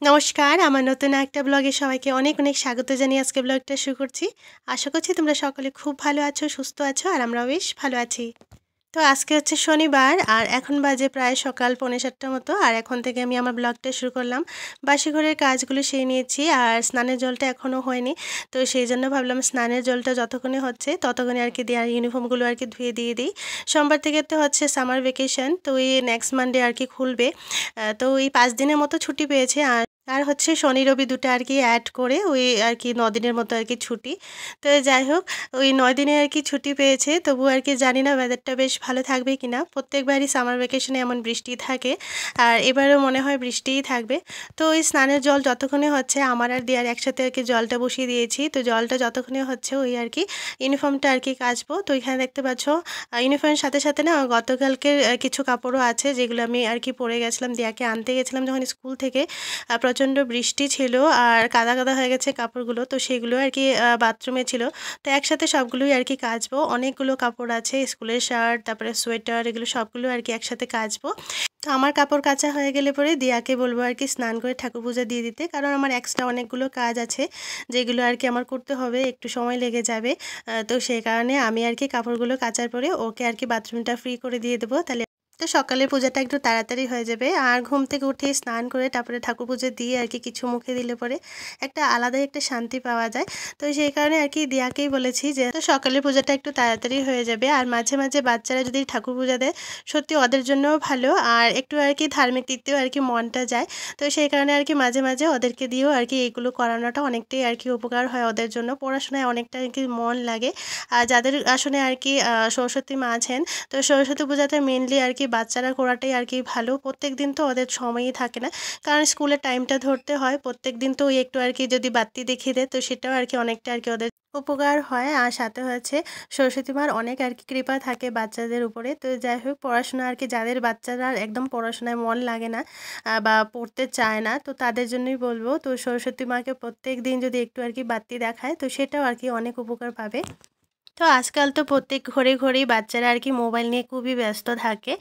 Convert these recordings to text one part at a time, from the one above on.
নমস্কার, আমার নতুন একটা ব্লগে সবাইকে অনেক, অনেক স্বাগত জানিয়ে আজকে ব্লগটা শুরু করছি। আশা করছি তোমরা সকলে খুব ভালো আছো, সুস্থ আছো আর আমরাও বেশ ভালো আছি। তো আজকে হচ্ছে শনিবার আর এখন বাজে প্রায় সকাল 6:45টার মতো আর এখন থেকে আমি আমার ব্লগটা শুরু করলাম। বাসি ঘরের কাজগুলো সেরে নিয়েছি আর স্নানের জলটা এখনও হয়নি। তো সেই জন্য ভাবলাম স্নানের জলটা যতক্ষণে হচ্ছে ততক্ষণে আর কি দেওয়ার ইউনিফর্মগুলো আর কি ধুয়ে দিয়ে দিই। সোমবার থেকে তো হচ্ছে সামার ভ্যাকেশন, তো এই নেক্সট মানডে আর কি খুলবে। তো এই 5 দিনের মতো ছুটি পেয়েছে আর হচ্ছে শনি রবি দুটো আর কি অ্যাড করে ওই আর কি 9 দিনের মতো আর কি ছুটি। তো যাই হোক, ওই 9 দিনের আর কি ছুটি পেয়েছে, তবু আর কি জানি না ওয়েদারটা বেশ ভালো থাকবে কিনা। প্রত্যেকবারই সামার ভ্যাকেশনে এমন বৃষ্টি থাকে আর এবারও মনে হয় বৃষ্টিই থাকবে। তো ওই স্নানের জল যতক্ষণে হচ্ছে আমার আর দিয়ার একসাথে আর কি জলটা বসিয়ে দিয়েছি। তো জলটা যতক্ষণে হচ্ছে ওই আর কি ইউনিফর্মটা আর কি কাচবো। তো এখানে দেখতে পাচ্ছ ইউনিফর্মের সাথে সাথে না গতকালকের কিছু কাপড়ও আছে যেগুলো আমি আর কি পরে গেছিলাম, দিয়াকে আনতে গেছিলাম যখন স্কুল থেকে। প্রচণ্ড বৃষ্টি ছিল আর কাদা কাদা হয়ে গেছে কাপড়গুলো, তো সেগুলো আর কি বাথরুমে ছিল। তো একসাথে সবগুলোই আর কি কাচবো। অনেকগুলো কাপড় আছে, স্কুলের শার্ট, তারপরে সোয়েটার, এগুলো সবগুলো আর কি একসাথে কাচবো। তো আমার কাপড় কাচা হয়ে গেলে পরে দিয়াকে বলবো আর কি স্নান করে ঠাকুর পূজা দিয়ে দিতে, কারণ আমার এক্সট্রা অনেকগুলো কাজ আছে যেগুলো আর কি আমার করতে হবে, একটু সময় লেগে যাবে। তো সেই কারণে আমি আর কি কাপড়গুলো কাচার পরে ওকে আর কি বাথরুমটা ফ্রি করে দিয়ে দেবো, তাহলে তো সকালের পূজাটা একটু তাড়াতাড়ি হয়ে যাবে। আর ঘুম থেকে উঠে স্নান করে তারপরে ঠাকুর পুজো দিয়ে আর কি কিছু মুখে দিলে পরে একটা আলাদাই একটা শান্তি পাওয়া যায়। তো সেই কারণে আর কি দিয়াকেই বলেছি যে তো সকালের পূজাটা একটু তাড়াতাড়ি হয়ে যাবে। আর মাঝে মাঝে বাচ্চারা যদি ঠাকুর পূজা দেয় সত্যি ওদের জন্যও ভালো আর একটু আর কি ধার্মিক দিকতেও আর কি মনটা যায়। তো সেই কারণে আর কি মাঝে মাঝে ওদেরকে দিয়েও আর কি এইগুলো করানোটা অনেকটাই আর কি উপকার হয় ওদের জন্য। পড়াশোনায় অনেকটা আর কি মন লাগে। আর যাদের আসলে আর কি সরস্বতী মা আছেন, তো সরস্বতী পূজাতে মেনলি আর কি বাচ্চারা করাটাই আর কি ভালো। প্রত্যেক দিন তো ওদের সময়ই থাকে না, কারণ স্কুলের টাইমটা ধরতে হয়। প্রত্যেক দিন তো ওই একটু আর কি যদি বাড়তি দেখিয়ে দেয় তো সেটাও আর কি অনেকটা আর কি ওদের উপকার হয়। আর সাথে হচ্ছে সরস্বতী মার অনেক আর কি কৃপা থাকে বাচ্চাদের উপরে। তো যাই হোক, পড়াশোনা আর কি যাদের বাচ্চারা একদম পড়াশোনায় মন লাগে না বা পড়তে চায় না, তো তাদের জন্যই বলবো তো সরস্বতী মাকে প্রত্যেক দিন যদি একটু আর কি বাড়তি দেখায় তো সেটাও আর কি অনেক উপকার পাবে। তো আজকাল তো প্রত্যেক ঘরে ঘরেই বাচ্চারা আর কি মোবাইল নিয়ে খুবই ব্যস্ত থাকে,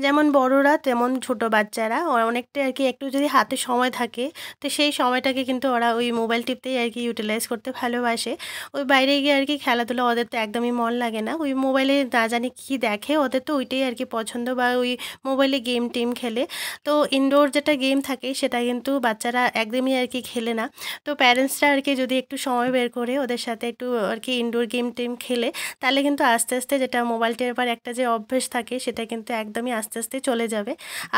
যেমন বড়রা তেমন ছোট বাচ্চারা অনেকটা আর কি একটু যদি হাতে সময় থাকে তো সেই সময়টাকে কিন্তু ওরা ওই মোবাইল টিপতেই আর কি ইউটিলাইজ করতে ভালোবাসে। ওই বাইরে গিয়ে আর কি খেলাধুলা ওদের তো একদমই মন লাগে না, ওই মোবাইলে না জানি কী দেখে, ওদের তো ওইটাই আর কি পছন্দ, বা ওই মোবাইলে গেম টেম খেলে। তো ইনডোর যেটা গেম থাকে সেটা কিন্তু বাচ্চারা একদমই আর কি খেলে না। তো প্যারেন্টসরা আর কি যদি একটু সময় বের করে ওদের সাথে একটু আর কি ইনডোর গেম টেম খেলে তাহলে কিন্তু আস্তে আস্তে যেটা মোবাইল টেপার একটা যে অভ্যেস থাকে সেটা কিন্তু একদমই আস্তে আস্তে চলে যাবে।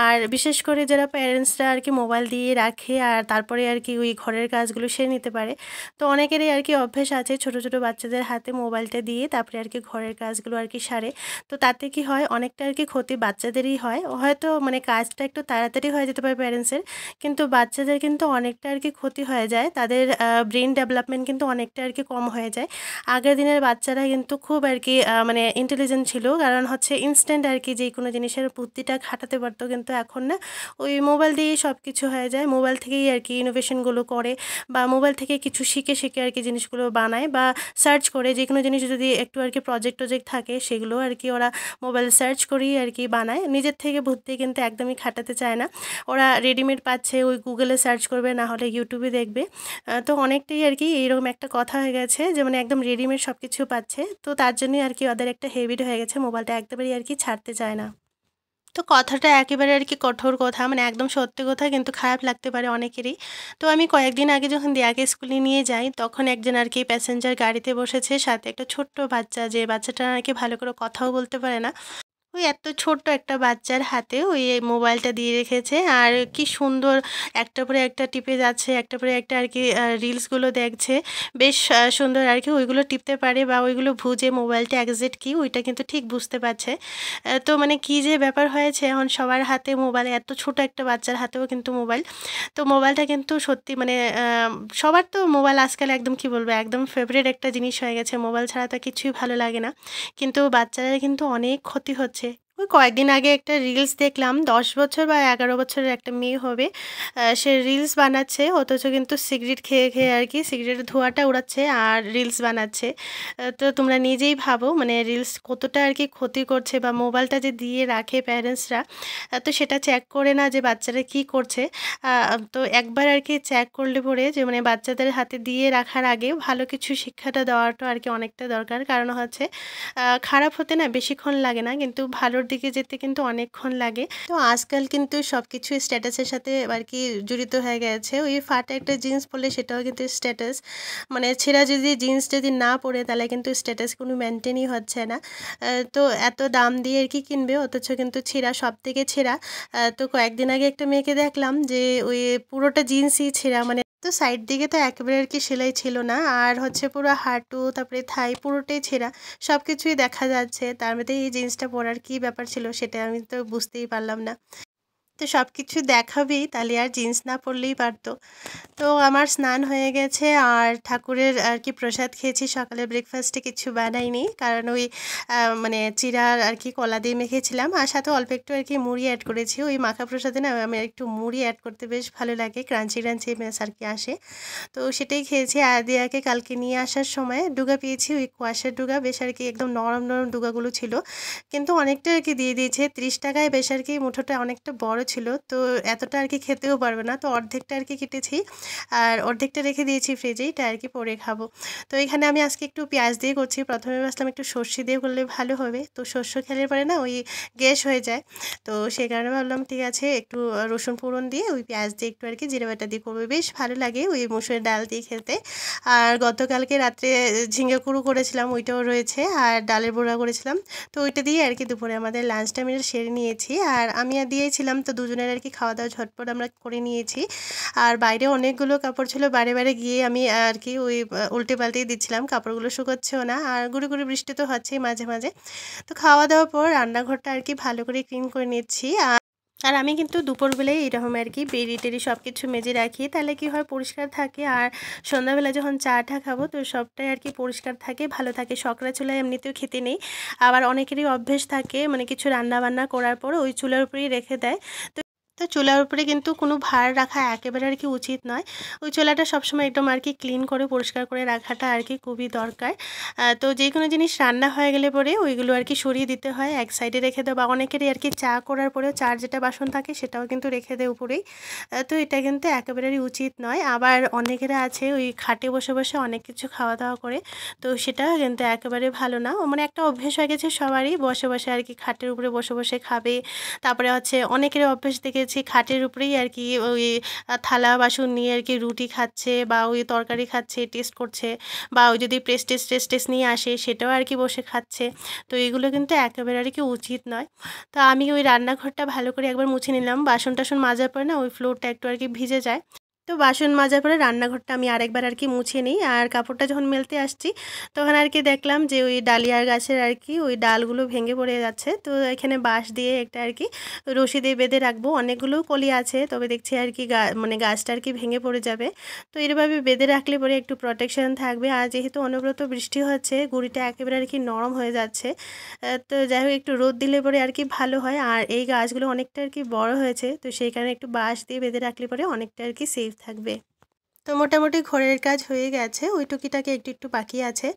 আর বিশেষ করে যারা প্যারেন্টসরা আর কি মোবাইল দিয়ে রাখে আর তারপরে আর কি ওই ঘরের কাজগুলো সেরে নিতে পারে, তো অনেকেরই আর কি অভ্যেস আছে ছোট ছোট বাচ্চাদের হাতে মোবাইলটা দিয়ে তারপরে আর কি ঘরের কাজগুলো আর কি সারে। তো তাতে কি হয়, অনেকটা আর কি ক্ষতি বাচ্চাদেরই হয়। হয়তো মানে কাজটা একটু তাড়াতাড়ি হয়ে যেতে পারে প্যারেন্টসের, কিন্তু বাচ্চাদের কিন্তু অনেকটা আর কি ক্ষতি হয়ে যায়, তাদের ব্রেন ডেভেলপমেন্ট কিন্তু অনেকটা আর কি কম হয়ে যায়। আগের দিনের বাচ্চারা কিন্তু খুব আর কি মানে ইন্টেলিজেন্ট ছিল, কারণ হচ্ছে ইনস্ট্যান্ট আর কি যে কোনো জিনিসের বুদ্ধিটা খাটাতে পারতো, কিন্তু এখন না ওই মোবাইল দিয়েই সব কিছু হয়ে যায়। মোবাইল থেকেই আর কি ইনোভেশনগুলো করে বা মোবাইল থেকে কিছু শিখে শিখে আর কি জিনিসগুলো বানায় বা সার্চ করে, যে কোনো জিনিস যদি একটু আর কি প্রজেক্ট টজেক্ট থাকে সেগুলো আর কি ওরা মোবাইল সার্চ করেই আর কি বানায়, নিজের থেকে বুদ্ধি কিন্তু একদমই খাটাতে চায় না। ওরা রেডিমেড পাচ্ছে, ওই গুগলে সার্চ করবে না হলে ইউটিউবে দেখবে। তো অনেকটাই আর কি এইরকম একটা কথা হয়ে গেছে যে মানে একদম রেডিমেড সব কিছু পাচ্ছে, তো তার জন্যই আর কি ওদের একটা হ্যাবিট হয়ে গেছে, মোবাইলটা একেবারেই আর কি ছাড়তে চায় না। তো কথাটা একেবারে আর কি কঠোর কথা, মানে একদম সত্যি কথা, কিন্তু খারাপ লাগতে পারে অনেকেরই। তো আমি কয়েকদিন আগে যখন দিয়াকে স্কুলে নিয়ে যাই তখন একজন আর কি প্যাসেঞ্জার গাড়িতে বসেছে, সাথে একটা ছোট্ট বাচ্চা, যে বাচ্চাটা আর কি ভালো করে কথাও বলতে পারে না। ওই এত ছোট্ট একটা বাচ্চার হাতে ওই মোবাইলটা দিয়ে রেখেছে আর কি সুন্দর একটার পরে একটা টিপে যাচ্ছে, একটার পরে একটা আর কি রিলসগুলো দেখছে। বেশ সুন্দর আর কি ওইগুলো টিপতে পারে বা ওইগুলো বুঝে মোবাইলটা একজ্যাক্ট কি ওইটা কিন্তু ঠিক বুঝতে পারছে। তো মানে কি যে ব্যাপার হয়েছে, এখন সবার হাতে মোবাইল, এত ছোট একটা বাচ্চার হাতেও কিন্তু মোবাইল। তো মোবাইলটা কিন্তু সত্যি মানে সবার তো মোবাইল আজকাল একদম কি বলবো একদম ফেভারিট একটা জিনিস হয়ে গেছে, মোবাইল ছাড়া তো কিছুই ভালো লাগে না। কিন্তু বাচ্চারা কিন্তু অনেক ক্ষতি হচ্ছে। ওই কয়েকদিন আগে একটা রিলস দেখলাম ১০ বছর বা ১১ বছরের একটা মেয়ে হবে। সে রিলস বানাচ্ছে অথচ কিন্তু সিগারেট খেয়ে, খেয়ে আর কি সিগারেটের ধোঁয়াটা উড়াচ্ছে আর রিলস বানাচ্ছে। তো তোমরা নিজেই ভাবো মানে রিলস কতটা আর কি ক্ষতি করছে বা মোবাইলটা যে দিয়ে রাখে প্যারেন্টসরা তো সেটা চেক করে না যে বাচ্চারা কি করছে। আ তো একবার আর কি চেক করলে পরে যে মানে বাচ্চাদের হাতে দিয়ে রাখার আগে ভালো কিছু শিক্ষাটা দেওয়াটা আর কি অনেকটা দরকার। কারণ হচ্ছে খারাপ হতে না বেশিক্ষণ লাগে না কিন্তু ভালোর দিকে যেতে কিন্তু অনেকক্ষণ লাগে। তো আজকাল কিন্তু সবকিছু স্ট্যাটাসের সাথে আর কি জড়িত হয়ে গেছে। ওই ফাটা একটা জিন্স পরলে সেটাও কিন্তু স্ট্যাটাস। মানে ছেঁড়া যদি জিন্স যদি না পরে তাহলে কিন্তু স্ট্যাটাস কোনো মেইনটেইনই হচ্ছে না। তো এত দাম দিয়ে আর কি কিনবে অথচ কিন্তু ছেঁড়া, সবথেকে ছেঁড়া। তো কয়েকদিন আগে একটা মেয়েকে দেখলাম যে ওই পুরোটা জিন্সই ছেঁড়া, মানে তো সাইড দিকে তো একেবারে আর কি সেলাই ছিল না। আর হচ্ছে পুরো হাঁটু তারপরে থাই পুরোটাই ছেঁড়া। সবকিছুই দেখা যাচ্ছে। তার মধ্যে এই জিন্সটা পরার কি ব্যাপার ছিল সেটা আমি তো বুঝতেই পারলাম না। তো সবকিছু দেখাবেই তাহলে আর জিন্স না পরলেই পারতো। তো আমার স্নান হয়ে গেছে আর ঠাকুরের আর কি প্রসাদ খেয়েছি। সকালে ব্রেকফাস্টে কিছু বানাইনি কারণ ওই মানে চিড়া আর কি কলা দিয়ে মেখেছিলাম আর সাথে অল্প একটু আর কি মুড়ি অ্যাড করেছি। ওই মাখা প্রসাদে না আমার একটু মুড়ি অ্যাড করতে বেশ ভালো লাগে, ক্রাঞ্চি ক্রাঞ্চি ম্যাস আর কি আসে। তো সেটাই খেয়েছি। আর দিয়াকে কালকে নিয়ে আসার সময় ডুগা পেয়েছি, ওই কুয়াশার ডুগা, বেশ আর কি একদম নরম নরম ডুগাগুলো ছিল কিন্তু অনেকটা আর কি দিয়ে দিয়েছে 30 টাকায়। বেশ আর কি মুঠোটা অনেকটা বড় ছিল তো এতটা আর কি খেতেও পারবে না, তো অর্ধেকটা আর কি কেটেছি আর অর্ধেকটা রেখে দিয়েছি ফ্রিজে, এটা আর কি পরে খাবো। তো এখানে আমি আজকে একটু পেঁয়াজ দিয়ে করছি। প্রথমে ভাবলাম একটু সর্ষে দিয়ে করলে ভালো হবে, তো সর্ষে খেলে পরে না ওই গ্যাস হয়ে যায়। তো সেই কারণে ভাবলাম ঠিক আছে একটু রসুন ফোড়ন দিয়ে ওই পেঁয়াজ দিয়ে একটু আর কি জিরে বাটা দিয়ে করবো, বেশ ভালো লাগে ওই মুসুরের ডাল দিয়ে খেতে। আর গতকালকে রাত্রে ঝিঙে কুড়ো করেছিলাম, ওইটাও রয়েছে আর ডালের বড়া করেছিলাম। তো ওইটা দিয়ে আর কি দুপুরে আমাদের লাঞ্চটা আমি সেরে নিয়েছি আর আমি আর দিয়েছিলাম, তো দুজনের আর কি খাওয়া দাওয়া ঝটপট আমরা করে নিয়েছি। আর বাইরে অনেকগুলো কাপড় ছিল, বারে বারে গিয়ে আমি আর কি ওই উল্টে পাল্টেই দিচ্ছিলাম, কাপড়গুলো শুকোচ্ছেও না আর গুঁড়ি গুঁড়ি বৃষ্টি তো হচ্ছেই মাঝে মাঝে। তো খাওয়া দাওয়ার পর রান্নাঘরটা আর কি ভালো করে ক্লিন করে নিচ্ছি। আর আমি কিন্তু দুপুরবেলায় এরকম আর কি বেরি টেরি সব কিছু মেজে রাখি, তাহলে কি হয় পরিষ্কার থাকে। আর সন্ধ্যাবেলা যখন চাটা খাবো তো সবটাই আর কি পরিষ্কার থাকে, ভালো থাকে। শকরা চুলায় এমনিতেও খেতে নেই। আবার অনেকেরই অভ্যেস থাকে মানে কিছু রান্না বান্না করার পর ওই চুলার উপরেই রেখে দেয়। তো তো চুলার উপরে কিন্তু কোনো ভার রাখা একেবারে আর কি উচিত নয়। ওই চুলাটা সবসময় একদম আর কি ক্লিন করে পরিষ্কার করে রাখাটা আর কি খুবই দরকার। তো যে কোনো জিনিস রান্না হয়ে গেলে পরে ওইগুলো আর কি সরিয়ে দিতে হয়, এক সাইডে রেখে দেওয়া। বা অনেকেরই আর কি চা করার পরেও চার যেটা বাসন থাকে সেটাও কিন্তু রেখে দেয় উপরেই। তো এটা কিন্তু একেবারেই উচিত নয়। আবার অনেকেরা আছে ওই খাটে বসে বসে অনেক কিছু খাওয়া দাওয়া করে, তো সেটা কিন্তু একেবারে ভালো না। মানে একটা অভ্যেস হয়ে গেছে সবারই, বসে বসে আর কি খাটের উপরে বসে বসে খাবে। তারপরে হচ্ছে অনেকের অভ্যেস দেখেছি খাটের উপরেই আর কি ওই থালা বাসন নিয়ে আর কি রুটি খাচ্ছে বা ওই তরকারি খাচ্ছে, টেস্ট করছে। বা ওই যদি প্রেস্টেস নিয়ে আসে সেটাও আর কি বসে খাচ্ছে। তো এগুলো কিন্তু একেবারে আর কি উচিত নয়। তো আমি ওই রান্নাঘরটা ভালো করে একবার মুছে নিলাম, বাসন টাসন মাজার পরে না ওই ফ্লোরটা একটু আর কি ভিজে যায়। তো বাসন মাজার পরে রান্নাঘরটা আমি আরেকবার আর কি মুছে নিই। আর কাপড়টা যখন মেলতে আসছি তখন আর কি দেখলাম যে ওই ডালিয়ার গাছের আর কি ওই ডালগুলো ভেঙে পড়ে যাচ্ছে। তো এখানে বাঁশ দিয়ে একটা আর কি রশি দিয়ে বেঁধে রাখবো। অনেকগুলো কলি আছে, তবে দেখছি আর কি মানে গাছটা আর কি ভেঙে পড়ে যাবে। তো এরভাবে বেঁধে রাখলে পরে একটু প্রোটেকশন থাকবে। আর যেহেতু অনবরত বৃষ্টি হচ্ছে গুঁড়িটা একেবারে আর কি নরম হয়ে যাচ্ছে। তো যাই হোক একটু রোদ দিলে পরে আর কি ভালো হয়। আর এই গাছগুলো অনেকটা আর কি বড় হয়েছে, তো সেই কারণে একটু বাঁশ দিয়ে বেঁধে রাখলে পরে অনেকটা আর কি সেফ থাকবে। তো মোটামুটি ঘরের কাজ হয়ে গেছে, ওই টুকিটাকি একটু একটু বাকি আছে।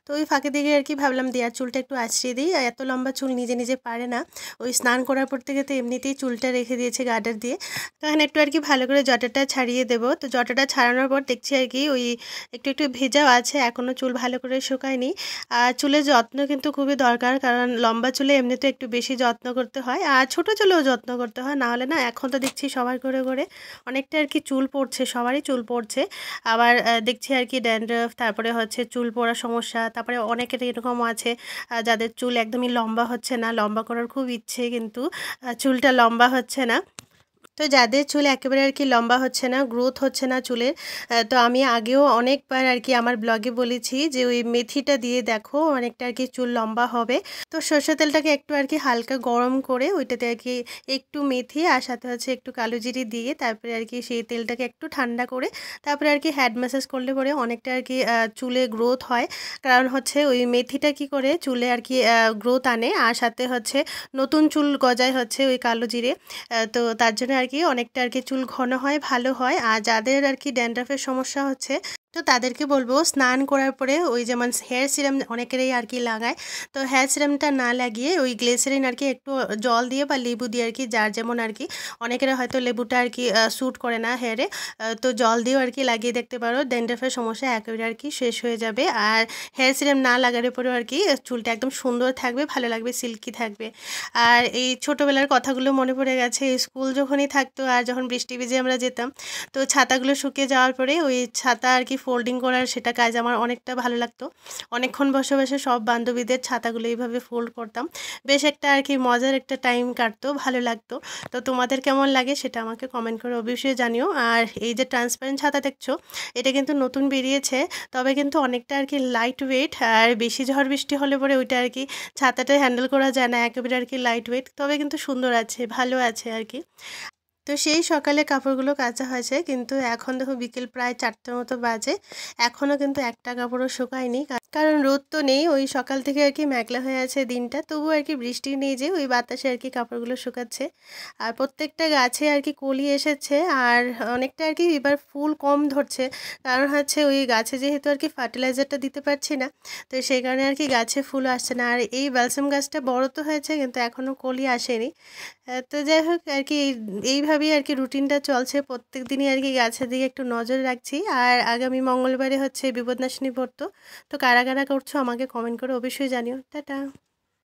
তো ওই ফাঁকে দিকে আর কি ভাবলাম দেয়ার চুলটা একটু আঁচড়িয়ে দিই। এত লম্বা চুল নিজে নিজে পারে না, ওই স্নান করার পর থেকে তো এমনিতেই চুলটা রেখে দিয়েছে গার্ডার দিয়ে। তখন একটু আর কি ভালো করে জটাটা ছাড়িয়ে দেবো। তো জটাটা ছাড়ানোর পর দেখছি আর কি ওই একটু একটু ভেজাও আছে, এখনও চুল ভালো করে শুকায়নি। আর চুলের যত্ন কিন্তু খুবই দরকার, কারণ লম্বা চুলে এমনিতে একটু বেশি যত্ন করতে হয় আর ছোটো চুলেও যত্ন করতে হয়, নাহলে না এখন তো দেখছি সবার করে করে অনেকটা আর কি চুল পড়ছে, সবারই চুল পড়ছে। আবার দেখছি আর কি ড্যান্ড্রফ, তারপরে হচ্ছে চুল পড়ার সমস্যা। তারপরে অনেকের এরকমও আছে যাদের চুল একদমই লম্বা হচ্ছে না, লম্বা করার খুব ইচ্ছে কিন্তু চুলটা লম্বা হচ্ছে না। তো যাদের চুল একেবারে আর কি লম্বা হচ্ছে না, গ্রোথ হচ্ছে না চুলের, তো আমি আগেও অনেকবার আর কি আমার ব্লগে বলেছি যে ওই মেথিটা দিয়ে দেখো অনেকটা আর কি চুল লম্বা হবে। তো সরষের তেলটাকে একটু আর কি হালকা গরম করে ওইটাতে আর কি একটু মেথি আর সাথে হচ্ছে একটু কালো জিরে দিয়ে তারপরে আর কি সেই তেলটাকে একটু ঠান্ডা করে তারপরে আর কি হেড ম্যাসাজ করলে পরে অনেকটা আর কি চুলে গ্রোথ হয়। কারণ হচ্ছে ওই মেথিটা কি করে চুলে আর কি গ্রোথ আনে আর সাথে হচ্ছে নতুন চুল গজায় হচ্ছে ওই কালো জিরে। তো তার জন্য আর কি অনেকটা আর কি চুল ঘন হয়, ভালো হয়। আর যাদের আর কি ড্যান্ড্রাফের সমস্যা হচ্ছে তো তাদেরকে বলবো স্নান করার পরে ওই যেমন হেয়ার সিরাম অনেকেরই আর কি লাগায়, তো হেয়ার সিরামটা না লাগিয়ে ওই গ্লিসারিন আর কি একটু জল দিয়ে বা লেবু দিয়ে আর কি যার যেমন আর কি, অনেকেরা হয়তো লেবুটা আর কি স্যুট করে না হেয়ারে, তো জল দিয়েও আর কি লাগিয়ে দেখতে পারো, ড্যান্ড্রাফের সমস্যা একেবারে আর কি শেষ হয়ে যাবে। আর হেয়ার সিরাম না লাগানোর পরেও আর কি চুলটা একদম সুন্দর থাকবে, ভালো লাগবে, সিল্কি থাকবে। আর এই ছোটোবেলার কথাগুলো মনে পড়ে গেছে, স্কুল যখনই থাকতো আর যখন বৃষ্টি ভিজে আমরা যেতাম, তো ছাতাগুলো শুকিয়ে যাওয়ার পরে ওই ছাতা আর কি ফোল্ডিং করার সেটা কাজ আমার অনেকটা ভালো লাগতো। অনেকক্ষণ বসে বসে সব বান্ধবীদের ছাতাগুলো এইভাবে ফোল্ড করতাম, বেশ একটা আর কি মজার একটা টাইম কাটতো, ভালো লাগতো। তো তোমাদের কেমন লাগে সেটা আমাকে কমেন্ট করে অবশ্যই জানিও। আর এই যে ট্রান্সপারেন্ট ছাতা দেখছো, এটা কিন্তু নতুন বেরিয়েছে, তবে কিন্তু অনেকটা আর কি লাইট ওয়েট, আর বেশি ঝড় বৃষ্টি হলে পরে ওইটা আর কি ছাতাটা হ্যান্ডেল করা যায় না, একেবারে আর কি লাইট ওয়েট, তবে কিন্তু সুন্দর আছে, ভালো আছে আর কি। তো সেই সকালে কাপড়গুলো কাচা হয়েছে, কিন্তু এখন দেখো বিকেল প্রায় 4টার মতো বাজে, এখনও কিন্তু একটা কাপড়ও শুকায়নি, কারণ রোদ তো নেই, ওই সকাল থেকে আর কি মেঘলা হয়ে আছে দিনটা, তবুও আর কি বৃষ্টি নেই যে ওই বাতাসে আর কি কাপড়গুলো শুকাচ্ছে। আর প্রত্যেকটা গাছে আর কি কলি এসেছে, আর অনেকটা আর কি এবার ফুল কম ধরছে, কারণ হচ্ছে ওই গাছে যেহেতু আর কি ফার্টিলাইজারটা দিতে পারছি না, তো সেই কারণে আর কি গাছে ফুল আসছে না। আর এই ব্যালসাম গাছটা বড় তো হয়েছে কিন্তু এখনও কলি আসেনি। তো যাই হোক আর কি এইভাবেই আর কি রুটিনটা চলছে, প্রত্যেক দিনই আর কি গাছের দিকে একটু নজর রাখছি। আর আগামী মঙ্গলবারে হচ্ছে বিপদনাশিনী ব্রত, তো কারা কারা করছো আমাকে কমেন্ট করে অবশ্যই জানিও। টাটা।